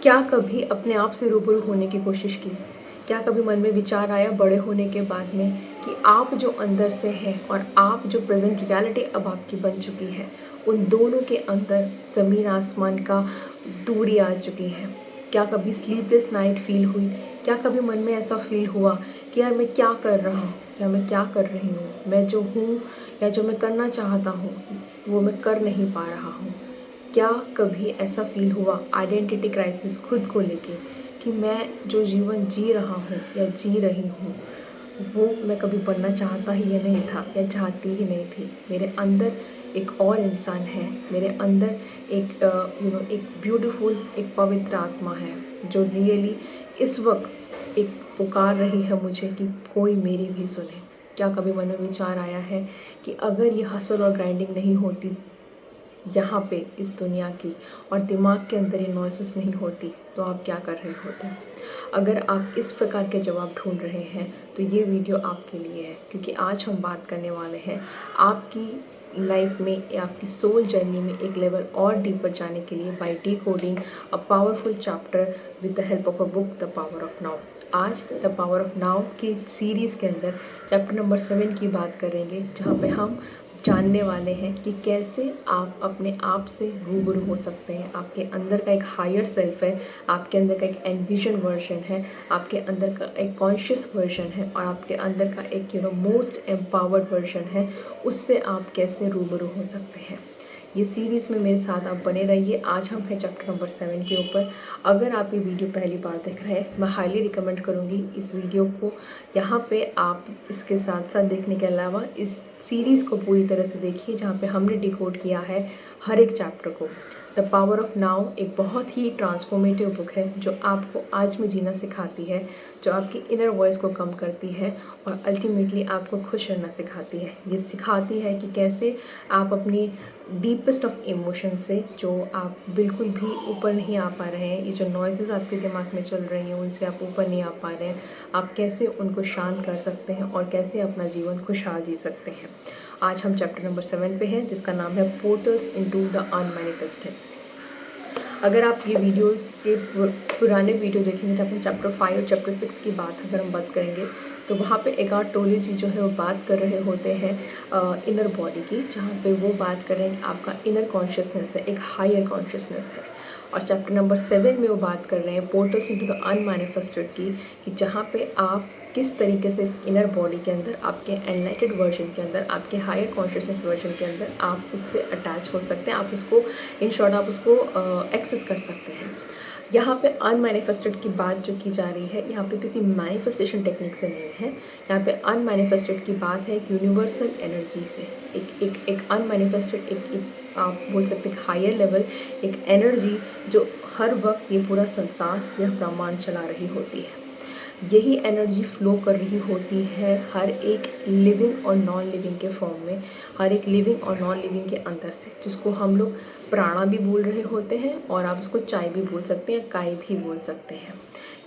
क्या कभी अपने आप से रूबरू होने की कोशिश की? क्या कभी मन में विचार आया बड़े होने के बाद में कि आप जो अंदर से हैं और आप जो प्रेज़ेंट रियलिटी अब आपकी बन चुकी है, उन दोनों के अंदर ज़मीन आसमान का दूरी आ चुकी है? क्या कभी स्लीपलेस नाइट फ़ील हुई? क्या कभी मन में ऐसा फ़ील हुआ कि यार मैं क्या कर रहा हूँ या मैं क्या कर रही हूँ? मैं जो हूँ या जो मैं करना चाहता हूँ, वो मैं कर नहीं पा रहा हूँ। क्या कभी ऐसा फ़ील हुआ आइडेंटिटी क्राइसिस खुद को लेके कि मैं जो जीवन जी रहा हूँ या जी रही हूँ, वो मैं कभी बनना चाहता ही या नहीं था या चाहती ही नहीं थी। मेरे अंदर एक और इंसान है, मेरे अंदर एक एक ब्यूटीफुल एक पवित्र आत्मा है जो रियली इस वक्त एक पुकार रही है मुझे कि कोई मेरी भी सुने। क्या कभी मन में विचार आया है कि अगर ये हसल और ग्राइंडिंग नहीं होती यहाँ पे इस दुनिया की और दिमाग के अंदर ये नॉइसेस नहीं होती तो आप क्या कर रहे होते? अगर आप इस प्रकार के जवाब ढूंढ रहे हैं तो ये वीडियो आपके लिए है, क्योंकि आज हम बात करने वाले हैं आपकी लाइफ में या आपकी सोल जर्नी में एक लेवल और डीपर जाने के लिए by decoding a powerful chapter with the help of a book the power of now. आज द पावर ऑफ नाउ की सीरीज़ के अंदर चैप्टर नंबर 7 की बात करेंगे, जहाँ पे हम जानने वाले हैं कि कैसे आप अपने आप से रूबरू हो सकते हैं। आपके अंदर का एक हायर सेल्फ है, आपके अंदर का एक एनविजन वर्जन है, आपके अंदर का एक कॉन्शियस वर्जन है और आपके अंदर का एक मोस्ट एम्पावर्ड वर्जन है। उससे आप कैसे रूबरू हो सकते हैं। ये सीरीज़ में मेरे साथ आप बने रहिए। आज हम हैं चैप्टर नंबर 7 के ऊपर। अगर आप ये वीडियो पहली बार देख रहे हैं, मैं हाईली रिकमेंड करूँगी इस वीडियो को। यहाँ पे आप इसके साथ साथ देखने के अलावा इस सीरीज़ को पूरी तरह से देखिए, जहाँ पे हमने डिकोड किया है हर एक चैप्टर को। द पावर ऑफ नाउ एक बहुत ही ट्रांसफॉर्मेटिव बुक है जो आपको आज में जीना सिखाती है, जो आपकी इनर वॉइस को कम करती है और अल्टीमेटली आपको खुश रहना सिखाती है। ये सिखाती है कि कैसे आप अपनी डीपेस्ट ऑफ इमोशन से, जो आप बिल्कुल भी ऊपर नहीं आ पा रहे हैं, ये जो नॉइज़ेस आपके दिमाग में चल रही हैं उनसे आप ऊपर नहीं आ पा रहे हैं, आप कैसे उनको शांत कर सकते हैं और कैसे अपना जीवन खुशहाल जी सकते हैं। आज हम चैप्टर नंबर 7 पे हैं, जिसका नाम है पोर्टल्स इनटू द अनमैनिफेस्टेड। अगर आप ये वीडियोस के पुराने वीडियो देखेंगे तो अपन चैप्टर 5 और चैप्टर 6 की बात अगर हम बात करेंगे तो वहाँ पे एकार्ट टोले जी जो है वो बात कर रहे होते हैं इनर बॉडी की, जहाँ पे वो बात कर रहे हैं कि आपका इनर कॉन्शियसनेस है, एक हायर कॉन्शियसनेस है। और चैप्टर नंबर 7 में वो बात कर रहे हैं पोर्टल्स इनटू द अनमैनिफेस्टेड की, कि जहाँ पे आप किस तरीके से इस इनर बॉडी के अंदर, आपके एनलाइटेड वर्जन के अंदर, आपके हायर कॉन्शियसनेस वर्जन के अंदर आप उससे अटैच हो सकते हैं, आप उसको इन शॉर्ट आप उसको एक्सेस कर सकते हैं। यहाँ पे अनमैनिफेस्टेड की बात जो की जा रही है, यहाँ पे किसी मैनिफेस्टेशन टेक्निक से नहीं है। यहाँ पे अनमैनिफेस्टेड की बात है एक यूनिवर्सल एनर्जी से, एक अनमैनिफेस्टेड एक आप बोल सकते हैं हायर लेवल, एक एनर्जी जो हर वक्त ये पूरा संसार, यह ब्रह्मांड चला रही होती है। यही एनर्जी फ्लो कर रही होती है हर एक लिविंग और नॉन लिविंग के फॉर्म में, हर एक लिविंग और नॉन लिविंग के अंदर से, जिसको हम लोग प्राणा भी बोल रहे होते हैं और आप उसको चाय भी बोल सकते हैं, काय भी बोल सकते हैं।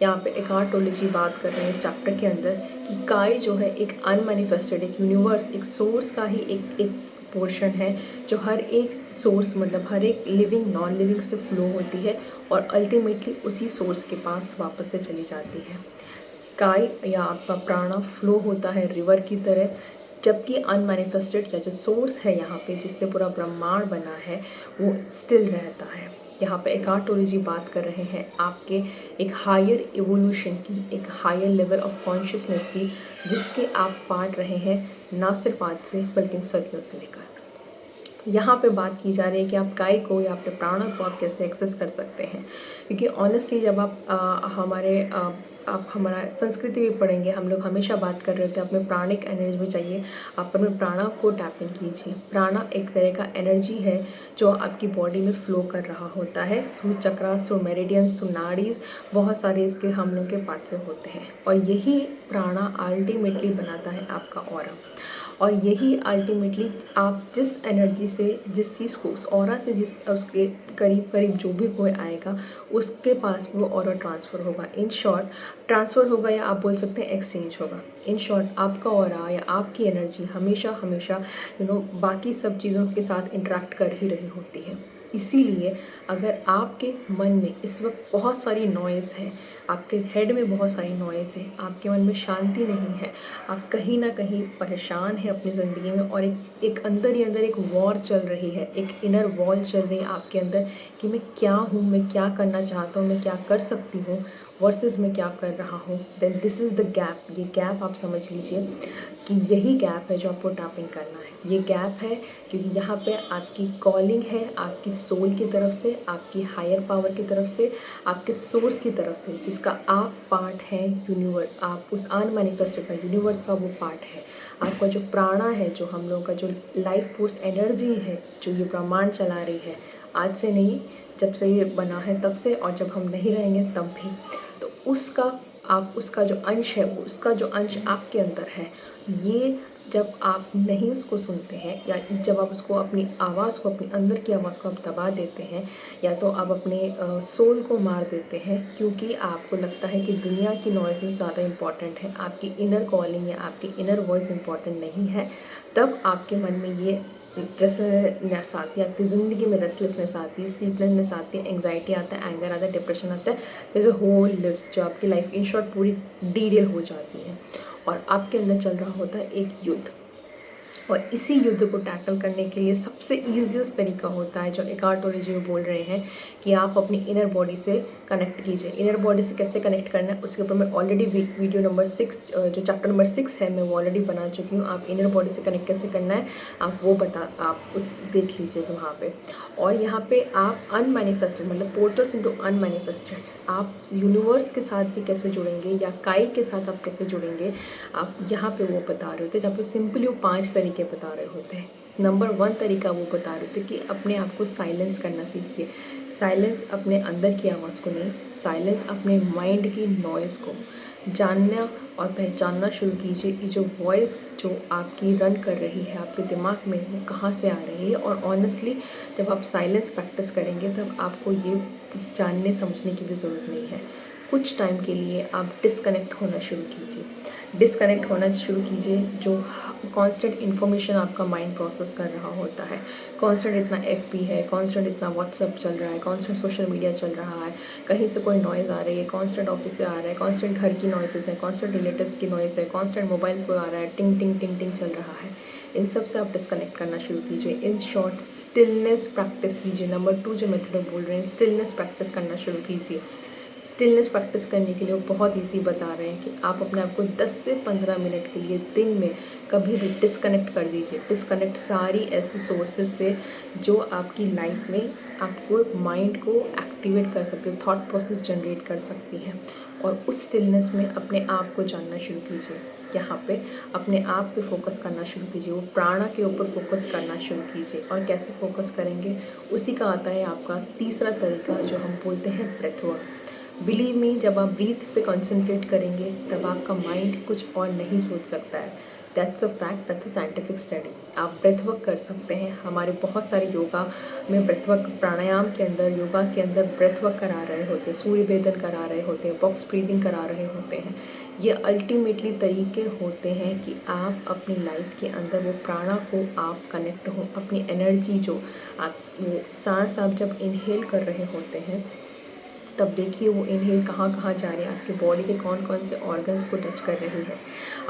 यहाँ पे एकार्ट टोले जी बात कर रहे हैं इस चैप्टर के अंदर कि काय जो है एक अनमैनिफेस्टेड, एक यूनिवर्स, एक सोर्स का ही एक पोर्शन है, जो हर एक सोर्स मतलब हर एक लिविंग नॉन लिविंग से फ्लो होती है और अल्टीमेटली उसी सोर्स के पास वापस से चली जाती है। काय या आपका प्राणा फ्लो होता है रिवर की तरह, जबकि अनमैनिफेस्टेड या जो सोर्स है यहाँ पे जिससे पूरा ब्रह्मांड बना है वो स्टिल रहता है। यहाँ पे एकार्ट टोले जी बात कर रहे हैं आपके एक हायर इवोल्यूशन की, एक हायर लेवल ऑफ कॉन्शियसनेस की, जिसके आप पार्ट रहे हैं ना सिर्फ आज से बल्कि सदियों से लेकर। यहाँ पे बात की जा रही है कि आप काय को या अपने प्राणा को आप कैसे एक्सेस कर सकते हैं, क्योंकि ऑनेस्टली जब आप हमारा संस्कृति भी पढ़ेंगे, हम लोग हमेशा बात कर रहे थे अपने प्राणिक एनर्जी में चाहिए, आप अपने प्राणा को टैप इन कीजिए। प्राणा एक तरह का एनर्जी है जो आपकी बॉडी में फ्लो कर रहा होता है through chakras, through meridians, through nadis, बहुत सारे इसके हम लोग के पाथवे होते हैं और यही प्राणा अल्टीमेटली बनाता है आपका ऑरा। और यही अल्टीमेटली आप जिस एनर्जी से, जिस चीज़ को, उस ऑरा से, जिस उसके करीब करीब जो भी कोई आएगा उसके पास वो ऑरा ट्रांसफ़र होगा। इन शॉर्ट ट्रांसफ़र होगा या आप बोल सकते हैं एक्सचेंज होगा। इन शॉर्ट आपका ऑरा या आपकी एनर्जी हमेशा हमेशा बाकी सब चीज़ों के साथ इंटरेक्ट कर ही रही होती है। इसीलिए अगर आपके मन में इस वक्त बहुत सारी नॉइज़ है, आपके हेड में बहुत सारी नॉइज़ है, आपके मन में शांति नहीं है, आप कहीं ना कहीं परेशान हैं अपनी ज़िंदगी में, और एक अंदर ही अंदर एक वॉर चल रही है, एक इनर वॉर चल रही है आपके अंदर कि मैं क्या हूँ, मैं क्या करना चाहता हूँ, मैं क्या कर सकती हूँ वर्सेस मैं क्या कर रहा हूँ, then this is the gap. ये गैप आप समझ लीजिए कि यही गैप है जो आपको टैपिंग करना है। ये गैप है क्योंकि यहाँ पे आपकी कॉलिंग है, आपकी सोल की तरफ से, आपकी हायर पावर की तरफ से, आपके सोर्स की तरफ से, जिसका आप पार्ट है यूनिवर्स, आप उस अनमैनिफेस्टेड का यूनिवर्स का वो पार्ट है। आपका जो प्राणा है, जो हम लोगों का जो लाइफ फोर्स एनर्जी है, जो ये ब्रह्मांड चला रही है, आज से नहीं, जब से ये बना है तब से, और जब हम नहीं रहेंगे तब भी, तो उसका जो अंश है, उसका जो अंश आपके अंदर है, ये जब आप नहीं उसको सुनते हैं, या जब आप उसको अपनी आवाज़ को, अपनी अंदर की आवाज़ को आप दबा देते हैं, या तो आप अपने सोल को मार देते हैं क्योंकि आपको लगता है कि दुनिया की नॉइज़ेस ज़्यादा इम्पॉर्टेंट है, आपकी इनर कॉलिंग या आपकी इनर वॉइस इम्पॉर्टेंट नहीं है, तब आपके मन में ये रेस्टलेसनेस आती है, आपकी ज़िंदगी में रेस्टलेसनेस आती है, स्लीपलेसनेस आती है, एंग्जाइटी आता है, एंगर आता है, डिप्रेशन आता है। There is a whole list जो आपकी लाइफ इन शॉर्ट पूरी डिटेल हो जाती है, और आपके अंदर चल रहा होता है एक युद्ध। और इसी युद्ध को टैकल करने के लिए सबसे ईजीएस्ट तरीका होता है जो एकार्ट टोले जी बोल रहे हैं कि आप अपनी इनर बॉडी से कनेक्ट कीजिए। इनर बॉडी से कैसे कनेक्ट करना है उसके ऊपर मैं ऑलरेडी वीडियो नंबर 6 जो चैप्टर नंबर 6 है मैं वो ऑलरेडी बना चुकी हूँ। आप इनर बॉडी से कनेक्ट कैसे करना है आप उस देख लीजिएगा वहाँ पे। और यहाँ पे आप अनमैनिफेस्टेड मतलब पोर्टल्स इनटू अनमैनिफेस्टेड, आप यूनिवर्स के साथ भी कैसे जुड़ेंगे या काई के साथ आप कैसे जुड़ेंगे, आप यहाँ पे वो बता रहे होते, जहाँ पे सिंपली वो 5 तरीके बता रहे होते हैं। नंबर 1 तरीका वो बता रहे थे कि अपने आप को साइलेंस करना सीखिए। साइलेंस अपने अंदर की आवाज़ को नहीं, साइलेंस अपने माइंड की नॉइज़ को जानना और पहचानना शुरू कीजिए कि जो वॉइस जो आपकी रन कर रही है आपके दिमाग में वो कहाँ से आ रही है। और ऑनेस्टली जब आप साइलेंस प्रैक्टिस करेंगे तब आपको ये जानने समझने की भी ज़रूरत नहीं है। कुछ टाइम के लिए आप डिस्कनेक्ट होना शुरू कीजिए। डिस्कनेक्ट होना शुरू कीजिए जो कांस्टेंट इन्फॉर्मेशन आपका माइंड प्रोसेस कर रहा होता है। कांस्टेंट इतना एफबी है, कांस्टेंट इतना व्हाट्सएप चल रहा है, कांस्टेंट सोशल मीडिया चल रहा है, कहीं से कोई नॉइज़ आ रही है, कांस्टेंट ऑफिस से आ रहा है, कांस्टेंट घर की नॉइसेस है, कांस्टेंट रिलेटिव्स की नॉइज़ है, कांस्टेंट मोबाइल को आ रहा है, टिंग टिंग टिंग टिंग चल रहा है। इन सब से आप डिस्कनेक्ट करना शुरू कीजिए। इन शॉर्ट स्टिलनेस प्रैक्टिस कीजिए। नंबर 2 जो मेथड बोल रहे हैं, स्टिलनेस प्रैक्टिस करना शुरू कीजिए। स्टिलनेस प्रैक्टिस करने के लिए वो बहुत ईजी बता रहे हैं कि आप अपने आप को 10 से 15 मिनट के लिए दिन में कभी भी डिस्कनेक्ट कर दीजिए। डिस्कनेक्ट सारी ऐसी सोर्सेज से जो आपकी लाइफ में आपको माइंड को एक्टिवेट कर सकती है, थॉट प्रोसेस जनरेट कर सकती हैं। और उस स्टिलनेस में अपने आप को जानना शुरू कीजिए। यहाँ पे अपने आप पे फोकस करना शुरू कीजिए, वो प्राणा के ऊपर फोकस करना शुरू कीजिए। और कैसे फोकस करेंगे उसी का आता है आपका तीसरा तरीका जो हम बोलते हैं ब्रेथ वर्क। बिलीव मी, जब आप ब्रीथ पे कंसंट्रेट करेंगे तब आपका माइंड कुछ और नहीं सोच सकता है। That's a fact, that's a scientific study. आप ब्रेथ वर्क कर सकते हैं। हमारे बहुत सारे योगा में ब्रेथ वर्क, प्राणायाम के अंदर, योगा के अंदर ब्रेथ वर्क करा रहे होते हैं, सूर्य वेदन करा रहे होते हैं, बॉक्स ब्रीदिंग करा रहे होते हैं। ये अल्टीमेटली तरीके होते हैं कि आप अपनी लाइफ के अंदर वो प्राणा को आप कनेक्ट हो, अपनी एनर्जी जो आप वो सांस आप जब इनहेल कर रहे होते हैं तब देखिए वो इनहेल कहाँ कहाँ जा रहे हैं, आपके बॉडी के कौन कौन से ऑर्गन्स को टच कर रही है।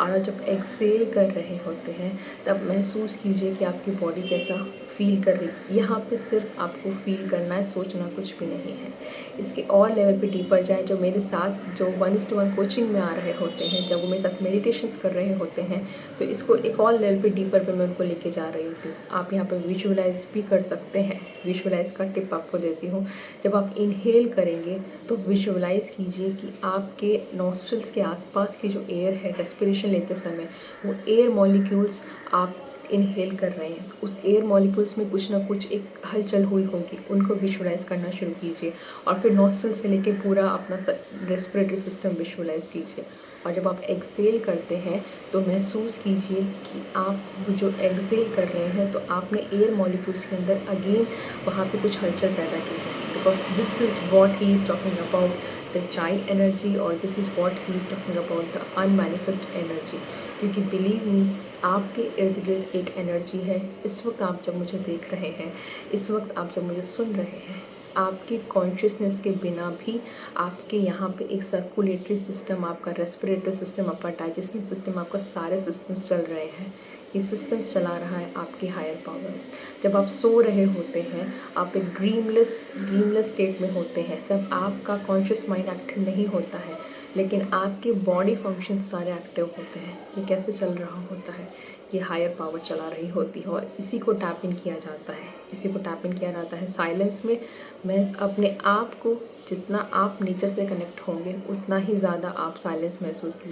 और जब एक्सेल कर रहे होते हैं तब महसूस कीजिए कि आपकी बॉडी कैसा फील कर रही है। यहाँ पे सिर्फ आपको फील करना है, सोचना कुछ भी नहीं है। इसके और लेवल पे डीपर जाए, जो मेरे साथ जो 1:1 कोचिंग में आ रहे होते हैं, जब वो मेरे साथ मेडिटेशंस कर रहे होते हैं, तो इसको एक और लेवल पे डीपर पे मैं उनको लेके जा रही होती हूँ। आप यहाँ पे विजुअलाइज भी कर सकते हैं। विजुअलाइज का टिप आपको देती हूँ। जब आप इनहेल करेंगे तो विजुअलाइज कीजिए कि आपके नॉस्ट्रल्स के आसपास की जो एयर है, रेस्पिरेशन लेते समय वो एयर मॉलिक्यूल्स आप इनहेल कर रहे हैं, उस एयर मॉलिक्यूल्स में कुछ ना कुछ एक हलचल हुई होगी, उनको विजुअलाइज करना शुरू कीजिए। और फिर नॉस्ट्रल से लेके पूरा अपना रेस्पिरेटरी सिस्टम विजुअलाइज कीजिए। और जब आप एक्सेल करते हैं तो महसूस कीजिए कि आप जो एक्सेल कर रहे हैं तो आपने एयर मॉलिक्यूल्स के अंदर अगेन वहाँ पे कुछ हलचल पैदा की है। because this is what he is talking about, the chai energy, or this is what he is talking about, the unmanifest energy. क्योंकि बिलीव मी, आपके इर्द गिर्द एक एनर्जी है। इस वक्त आप जब मुझे देख रहे हैं, इस वक्त आप जब मुझे सुन रहे हैं, आपकी कॉन्शियसनेस के बिना भी आपके यहाँ पे एक सर्कुलेटरी सिस्टम, आपका रेस्पिरेटरी सिस्टम, आपका डाइजेशन सिस्टम, आपका सारे सिस्टम्स चल रहे हैं। ये सिस्टम्स चला रहा है आपकी हायर पावर। जब आप सो रहे होते हैं, आप एक ड्रीमलेस स्टेट में होते हैं, जब आपका कॉन्शियस माइंड एक्टिव नहीं होता है, लेकिन आपके बॉडी फंक्शंस सारे एक्टिव होते हैं। ये कैसे चल रहा होता है? ये हायर पावर चला रही होती है, और इसी को टैप इन किया जाता है, इसी को टैप इन किया जाता है साइलेंस में। मैं अपने आप को, जितना आप नेचर से कनेक्ट होंगे उतना ही ज़्यादा आप साइलेंस महसूस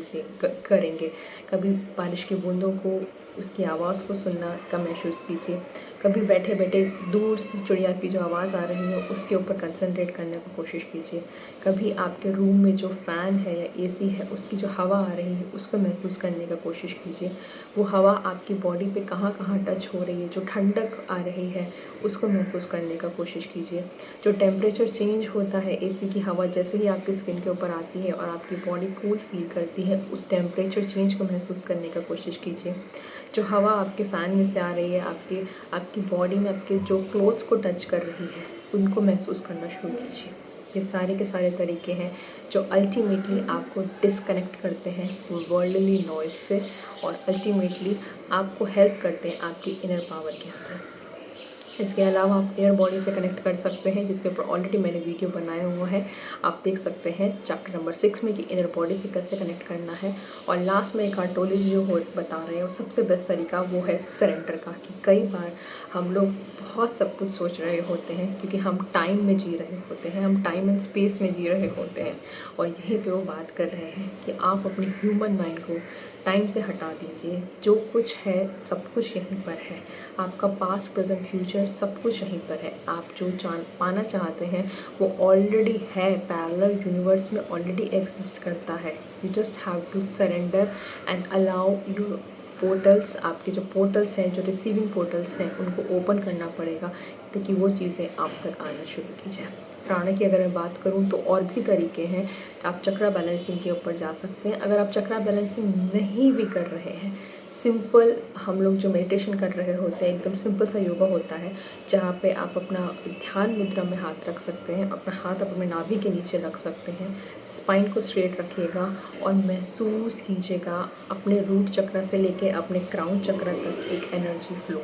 करेंगे। कभी बारिश की बूंदों को, उसकी आवाज़ को सुनना का महसूस कीजिए। कभी बैठे बैठे दूर से चिड़िया की जो आवाज़ आ रही है उसके ऊपर कंसंट्रेट करने की कोशिश कीजिए। कभी आपके रूम में जो फ़ैन है या एसी है उसकी जो हवा आ रही है उसको महसूस करने का कोशिश कीजिए। वो हवा आपकी बॉडी पे कहाँ कहाँ टच हो रही है, जो ठंडक आ रही है उसको महसूस करने का कोशिश कीजिए। जो टेम्परेचर चेंज होता है, एसी की हवा जैसे ही आपकी स्किन के ऊपर आती है और आपकी बॉडी कूल फील करती है, उस टेम्परेचर चेंज को महसूस करने का कोशिश कीजिए। जो हवा आपके फ़ैन में से आ रही है, आपकी बॉडी में आपके जो क्लोथ्स को टच कर रही है, उनको महसूस करना शुरू कीजिए। ये सारे के सारे तरीके हैं जो अल्टीमेटली आपको डिस्कनेक्ट करते हैं वर्ल्डली नॉइज़ से, और अल्टीमेटली आपको हेल्प करते हैं आपकी इनर पावर के अंदर। इसके अलावा आप एयर बॉडी से कनेक्ट कर सकते हैं, जिसके ऊपर ऑलरेडी मैंने वीडियो बनाया हुआ है, आप देख सकते हैं चैप्टर नंबर 6 में कि इनर बॉडी से कैसे कनेक्ट करना है। और लास्ट में एक आर्टोलॉजी जो हो बता रहे हैं, और सबसे बेस्ट तरीका वो है सरेंडर का। कि कई बार हम लोग बहुत सब कुछ सोच रहे होते हैं क्योंकि हम टाइम में जी रहे होते हैं, हम टाइम एंड स्पेस में जी रहे होते हैं, और यहीं पे वो बात कर रहे हैं कि आप अपनी ह्यूमन माइंड को टाइम से हटा दीजिए। जो कुछ है सब कुछ यहीं पर है, आपका पास्ट प्रेजेंट फ्यूचर सब कुछ यहीं पर है। आप जो पाना चाहते हैं वो ऑलरेडी है, पैरेलल यूनिवर्स में ऑलरेडी एग्जिस्ट करता है। You just have to surrender and allow your portals, आपके जो पोर्टल्स हैं, जो रिसीविंग पोर्टल्स हैं, उनको ओपन करना पड़ेगा ताकि वो चीज़ें आप तक आना शुरू की जाए। प्राणा की अगर मैं बात करूं तो और भी तरीके हैं। आप चक्रा बैलेंसिंग के ऊपर जा सकते हैं। अगर आप चक्रा बैलेंसिंग नहीं भी कर रहे हैं, सिंपल हम लोग जो मेडिटेशन कर रहे होते हैं, एकदम सिंपल सा योगा होता है जहाँ पे आप अपना ध्यान मुद्रा में हाथ रख सकते हैं, अपना हाथ अपने नाभि के नीचे रख सकते हैं, स्पाइन को स्ट्रेट रखिएगा और महसूस कीजिएगा अपने रूट चक्रा से लेके अपने क्राउन चक्रा तक एक एनर्जी फ्लो।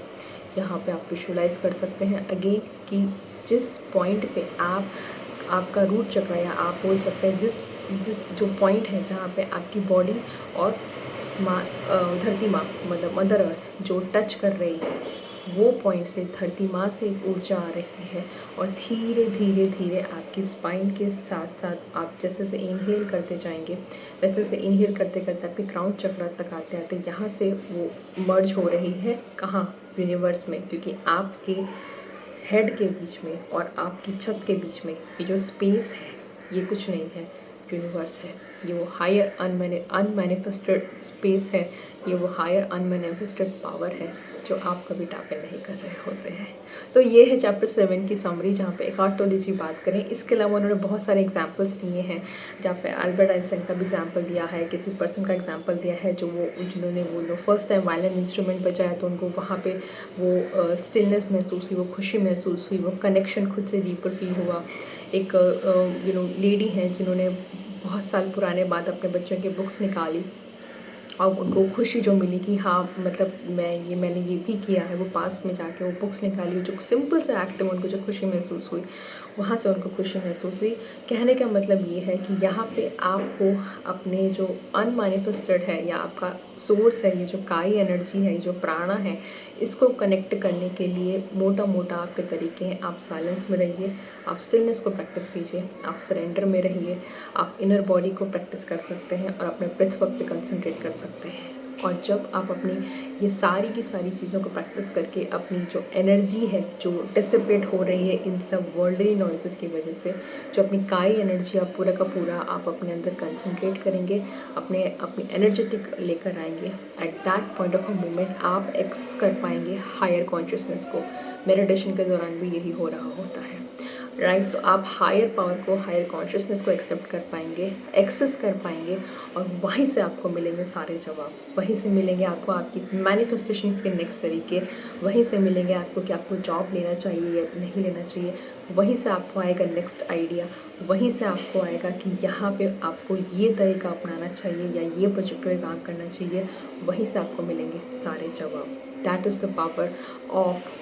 यहाँ पे आप विजुलाइज कर सकते हैं अगेन कि जिस पॉइंट पे आपका रूट चक्र, या आप बोल सकते हैं जिस जो पॉइंट है जहाँ पे आपकी बॉडी और धरती माँ मतलब मदर अर्थ जो टच कर रही है, वो पॉइंट से धरती माँ से एक ऊर्जा आ रही है, और धीरे धीरे धीरे आपकी स्पाइन के साथ साथ आप जैसे से इनहेल करते जाएंगे, वैसे वैसे इनहेल करते करते आपके क्राउन चक्र तक आते आते यहाँ से वो मर्ज हो रही है। कहाँ? यूनिवर्स में। क्योंकि आपके हेड के बीच में और आपकी छत के बीच में ये जो स्पेस है ये कुछ नहीं है, यूनिवर्स है। ये वो हायर अनमैनिफेस्टेड स्पेस है, ये वो हायर अनमैनिफेस्टेड पावर है जो आप कभी टैप इन नहीं कर रहे होते हैं। तो ये है चैप्टर 7 की समरी, जहाँ पे एकार्टोलॉजी बात करें। इसके अलावा उन्होंने बहुत सारे एग्जाम्पल्स दिए हैं, जहाँ पे अल्बर्ट आइंस्टाइन का भी एग्जाम्पल दिया है, किसी पर्सन का एग्जाम्पल दिया है जिन्होंने वो फर्स्ट टाइम वायलिन इंस्ट्रूमेंट बजाया तो उनको वहाँ पे वो स्टिलनेस महसूस हुई, वो खुशी महसूस हुई, वो कनेक्शन खुद से डीपर फील हुआ। एक लेडी हैं जिन्होंने बहुत साल पुराने बाद अपने बच्चों की बुक्स निकाली और उनको खुशी जो मिली कि हाँ मतलब मैंने ये भी किया है, वो पास्ट में जाके वो बुक्स निकाली, जो सिंपल से एक्ट में उनको जो खुशी महसूस हुई, वहाँ से उनको खुशी महसूस हुई। कहने का मतलब ये है कि यहाँ पे आपको अपने जो अनमैनिफेस्टेड है या आपका सोर्स है, ये जो काई एनर्जी है, ये जो प्राणा है, इसको कनेक्ट करने के लिए मोटा आपके तरीके हैं। आप साइलेंस में रहिए, आप स्टिलनेस को प्रैक्टिस कीजिए, आप सरेंडर में रहिए, आप इनर बॉडी को प्रैक्टिस कर सकते हैं और अपने ब्रेथ वर्क पे कंसंट्रेट कर सकते हैं। और जब आप अपनी ये सारी की सारी चीज़ों को प्रैक्टिस करके अपनी जो एनर्जी है जो डिसिपेट हो रही है इन सब वर्ल्डली नॉइसेस की वजह से, जो अपनी काई एनर्जी आप पूरा का पूरा आप अपने अंदर कंसंट्रेट करेंगे, अपनी एनर्जेटिक लेकर आएंगे, at that point of a moment आप एक्सेस कर पाएंगे हायर कॉन्शियसनेस को। मेडिटेशन के दौरान भी यही हो रहा होता है। राइट। तो आप हायर पावर को, हायर कॉन्शियसनेस को एक्सेप्ट कर पाएंगे, एक्सेस कर पाएंगे, और वहीं से आपको मिलेंगे सारे जवाब। वहीं से मिलेंगे आपको आपकी मैनिफेस्टेशंस के नेक्स्ट तरीके, वहीं से मिलेंगे आपको कि आपको जॉब लेना चाहिए या नहीं लेना चाहिए, वहीं से आपको आएगा नेक्स्ट आइडिया, वहीं से आपको आएगा कि यहाँ पे आपको ये तरीका अपनाना चाहिए या ये प्रोजेक्ट पे काम करना चाहिए, वहीं से आपको मिलेंगे सारे जवाब। That is the power of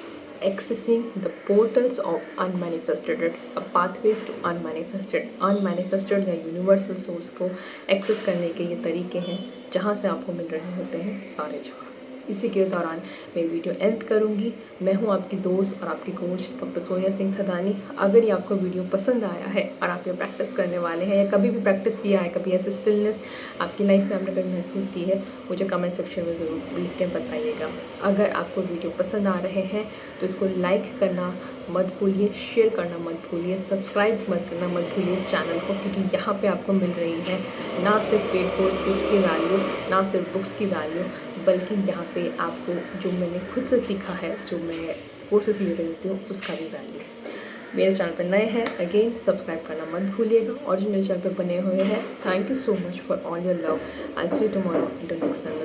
accessing the portals of unmanifested, a pathways to unmanifested या universal source को एक्सेस करने के ये तरीके हैं जहाँ से आपको मिल रहे होते हैं सारे जवाब। इसी के दौरान मैं वीडियो एंड करूँगी। मैं हूँ आपकी दोस्त और आपकी कोच डॉक्टर सोनिया सिंह थदानी। अगर ये आपको वीडियो पसंद आया है और आप ये प्रैक्टिस करने वाले हैं या कभी भी प्रैक्टिस किया है, कभी ऐसे स्टिलनेस आपकी लाइफ में आपने कभी महसूस की है, मुझे कमेंट सेक्शन में ज़रूर लिख के बताइएगा। अगर आपको वीडियो पसंद आ रहे हैं तो इसको लाइक करना मत भूलिए, शेयर करना मत भूलिए, सब्सक्राइब मत करना मत भूलिए चैनल को, क्योंकि यहाँ पे आपको मिल रही है ना सिर्फ पेड कोर्सेज की वैल्यू, ना सिर्फ बुक्स की वैल्यू, बल्कि यहाँ पे आपको जो मैंने खुद से सीखा है, जो मैं कोर्सेज ले रही होती हूँ, उसका भी वैल्यू। मेरे चैनल पर नए हैं, अगेन सब्सक्राइब करना मत भूलिएगा, और जो मेरे चैनल पर बने हुए हैं, thank you so much for all your love. I see you tomorrow in the next time.